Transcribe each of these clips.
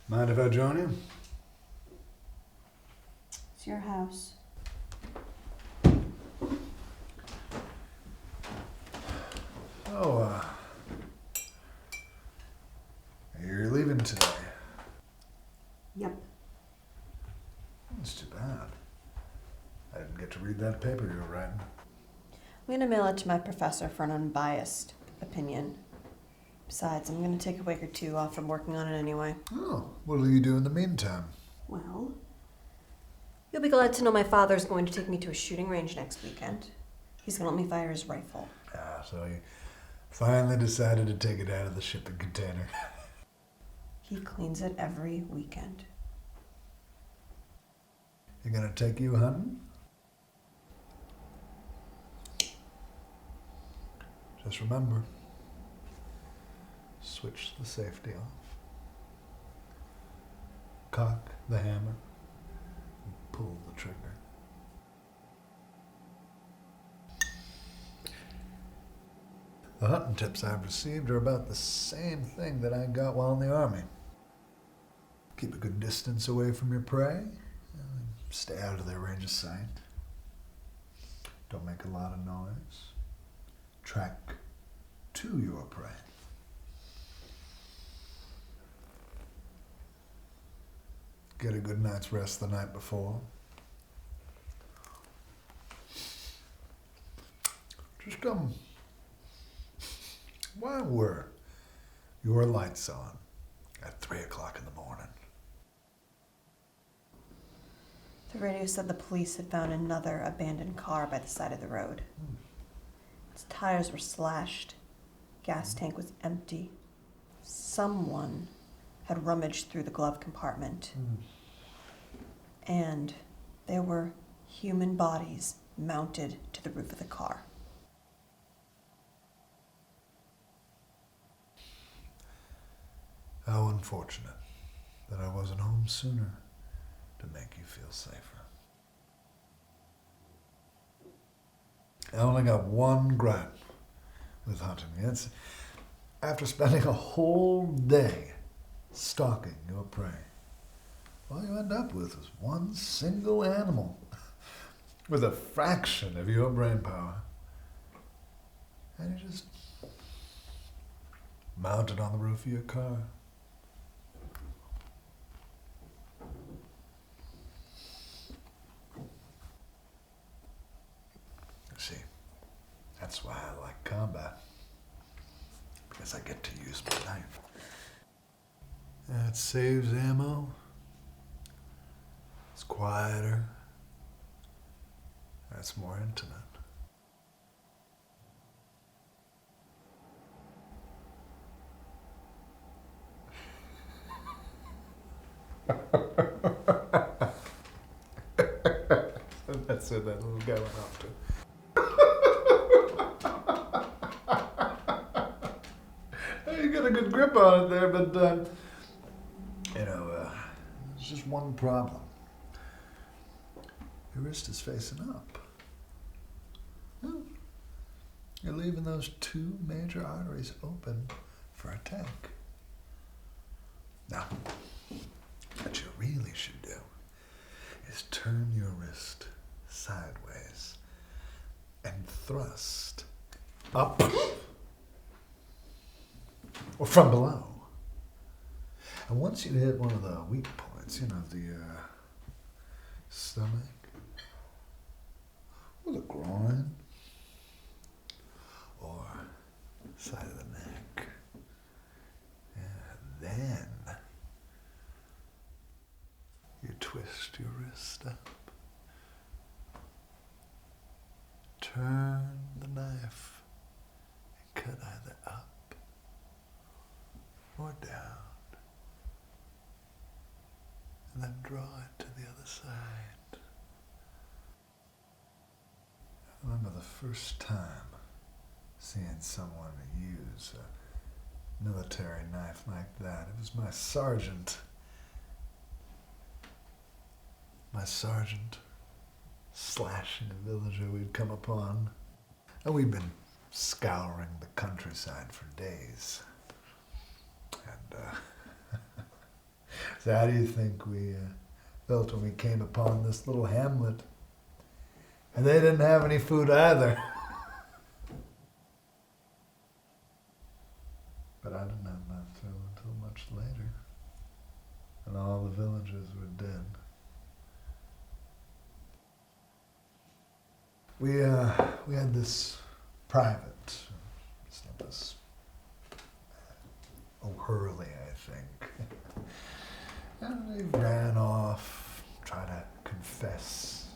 Mind if I join you? It's your house. Oh, you're leaving today. Yep. That's too bad. I didn't get to read that paper you were writing. I'm gonna mail it to my professor for an unbiased opinion. Besides, I'm gonna take a week or two off from working on it anyway. Oh, what will you do in the meantime? Well, you'll be glad to know my father's going to take me to a shooting range next weekend. He's gonna let me fire his rifle. Ah, so you finally decided to take it out of the shipping container. He cleans it every weekend. You gonna take you hunting? Just remember, switch the safety off, cock the hammer, and pull the trigger. The hunting tips I've received are about the same thing that I got while in the Army. Keep a good distance away from your prey. Stay out of their range of sight. Don't make a lot of noise. Track to your prey. Get a good night's rest the night before. Just, why were your lights on at 3 o'clock in the morning? The radio said the police had found another abandoned car by the side of the road. Its tires were slashed. Gas tank was empty. Someone had rummaged through the glove compartment. And there were human bodies mounted to the roof of the car. How unfortunate that I wasn't home sooner to make you feel safer. I only got one gripe with hunting. It's after spending a whole day stalking your prey, all you end up with is one single animal with a fraction of your brain power. And you just mount it on the roof of your car. See, that's why I like combat. Because I get to use my knife. It saves ammo. It's quieter. It's more intimate. That's what that little guy went off to. You got a good grip on it there, but, there's just one problem. Your wrist is facing up. No. You're leaving those two major arteries open for attack. Now, what you really should do is turn your wrist sideways and thrust up or from below. And once you hit one of the weak points, the stomach or the groin or side of the neck, and then you twist your wrist up, turn the knife, and cut either up or down, and then draw it to the other side. I remember the first time seeing someone use a military knife like that. It was my sergeant. My sergeant slashing a villager we'd come upon. And we'd been scouring the countryside for days. And So how do you think we felt when we came upon this little hamlet? And they didn't have any food either. But I didn't have my fill until much later. And all the villagers were dead. We had this private, his name was O'Hurley, I think. And he ran off, tried to confess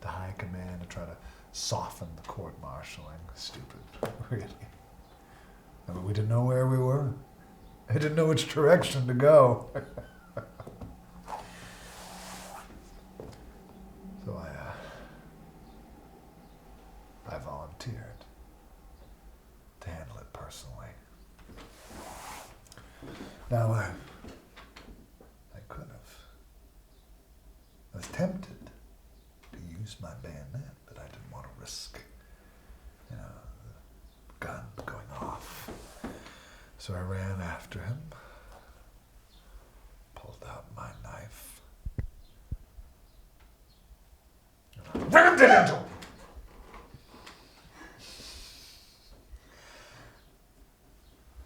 to high command and try to soften the court-martialing. Stupid, really. I mean, we didn't know where we were. I didn't know which direction to go. So I volunteered to handle it personally. Now, I could have. I was tempted to use my bayonet, but I didn't want to risk, the gun going off. So I ran after him, pulled out my knife, and I rammed it into him.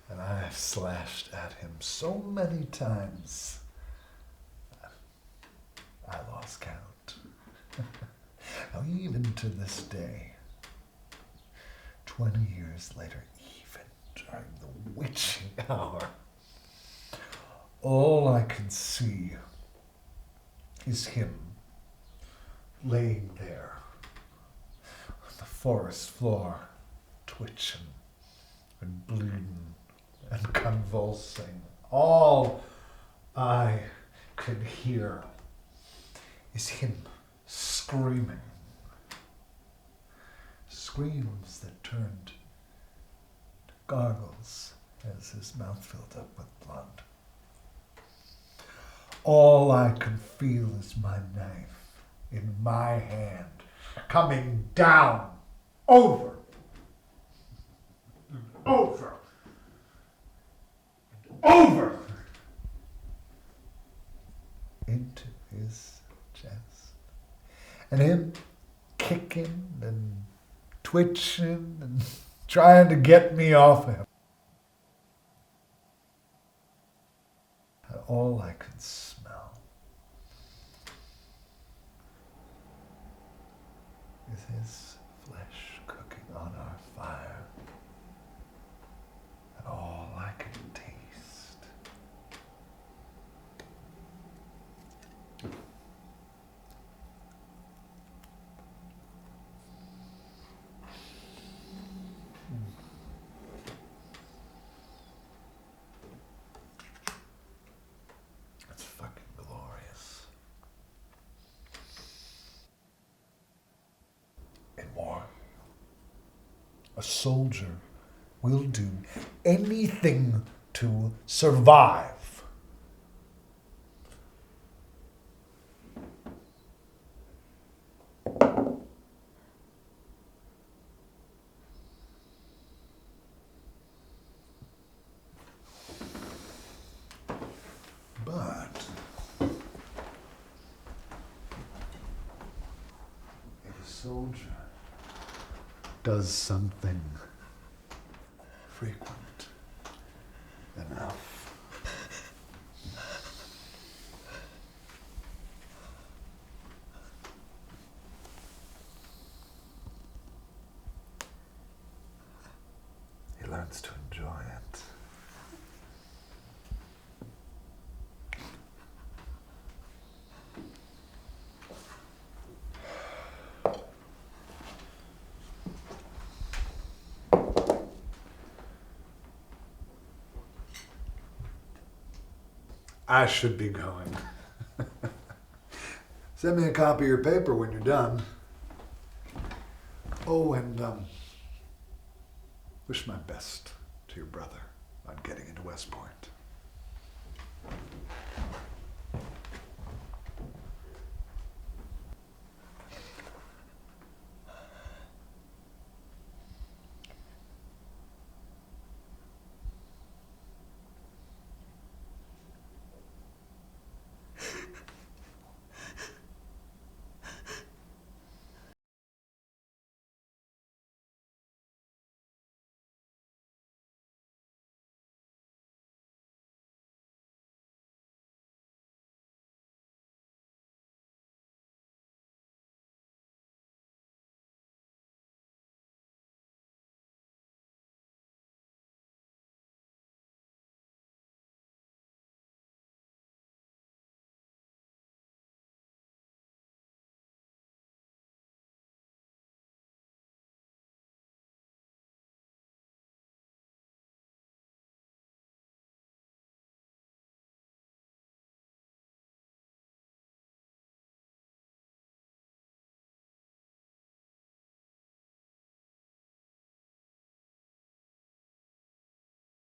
And I slashed at him so many times, I lost count. Now, even to this day, 20 years later, even during the witching hour, all I can see is him laying there on the forest floor, twitching and bleeding and convulsing. All I could hear is him screaming. Screams that turned to gargles as his mouth filled up with blood. All I can feel is my knife in my hand, coming down, over, over, over, into his chest. And him kicking and twitching and trying to get me off him. And all I could smell is his flesh cooking on our fire. And all I could taste it's fucking glorious. In war, a soldier will do anything to survive. But if a soldier does something frequent enough, he learns to enjoy it. I should be going. Send me a copy of your paper when you're done. Oh, and wish my best to your brother on getting into West Point.